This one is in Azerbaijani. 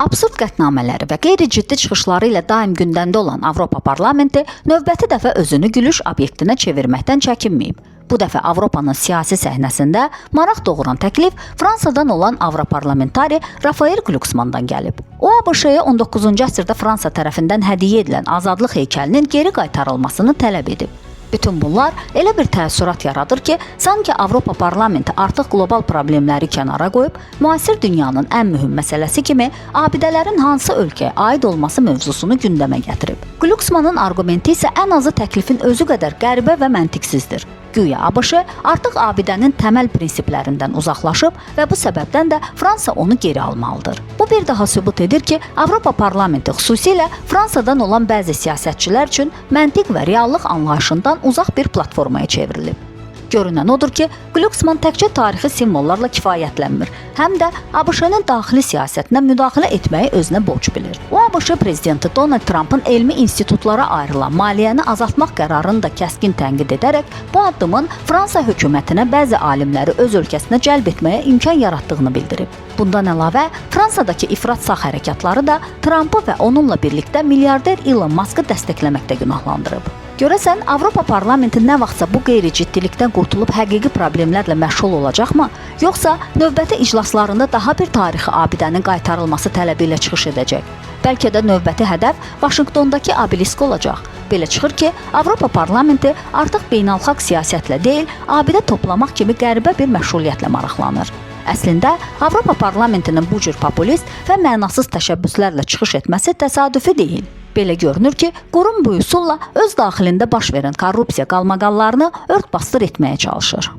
Absurd qətnamələri və qeyri-ciddi çıxışları ilə daim gündəmdə olan Avropa Parlamenti növbəti dəfə özünü gülüş obyektinə çevirməkdən çəkinməyib. Bu dəfə Avropanın siyasi səhnəsində maraq doğuran təklif Fransadan olan Avroparlamentari Rafael Glucksmanndan gəlib. O, ABŞ-yə 19-cu əsrdə Fransa tərəfindən hədiyyə edilən azadlıq heykəlinin geri qaytarılmasını tələb edib. Bütün bunlar elə bir təəssürat yaradır ki, sanki Avropa Parlamenti artıq qlobal problemləri kənara qoyub, müasir dünyanın ən mühüm məsələsi kimi abidələrin hansı ölkəyə aid olması mövzusunu gündəmə gətirib. Glucksmannın arqumenti isə ən azı təklifin özü qədər qəribə və məntiqsizdir. Güya ABŞ artıq abidənin təməl prinsiplərindən uzaqlaşıb və bu səbəbdən də Fransa onu geri almalıdır. Bu bir daha sübut edir ki, Avropa Parlamenti xüsusilə Fransadan olan bəzi siyasətçilər üçün məntiq və reallıq anlayışından uzaq bir platformaya çevrilib. Görünən odur ki, Glucksmann təkcə tarixi simvollarla kifayətlənmir, həm də ABŞ-nin daxili siyasətinə müdaxilə etməyi özünə borc bilir. O, ABŞ prezidenti Donald Trumpın elmi institutlara ayrılan maliyyəni azaltmaq qərarını da kəskin tənqid edərək, bu addımın Fransa hökumətinə bəzi alimləri öz ölkəsinə cəlb etməyə imkan yaratdığını bildirib. Bundan əlavə, Fransadakı ifrat sağ hərəkatları da Trumpı və onunla birlikdə milyarder Elon Musk'ı dəstəkləməkdə günahlandırıb. Görəsən, Avropa Parlamenti nə vaxtsa bu qeyri-ciddilikdən qurtulub həqiqi problemlərlə məşğul olacaqmı, yoxsa növbəti iclaslarında daha bir tarixi abidənin qaytarılması tələbi ilə çıxış edəcək? Bəlkə də növbəti hədəf Vaşinqtondakı obelisk olacaq. Belə çıxır ki, Avropa Parlamenti artıq beynəlxalq siyasətlə deyil, abidə toplamaq kimi qəribə bir məşğuliyyətlə maraqlanır. Əslində, Avropa Parlamentinin bu cür populist və mənasız təşəbbüslərlə çıxış etməsi təsadüfi deyil. Belə görünür ki, qurum bu üsulla öz daxilində baş verən korrupsiya qalmaqallarını ört-basdır etməyə çalışır.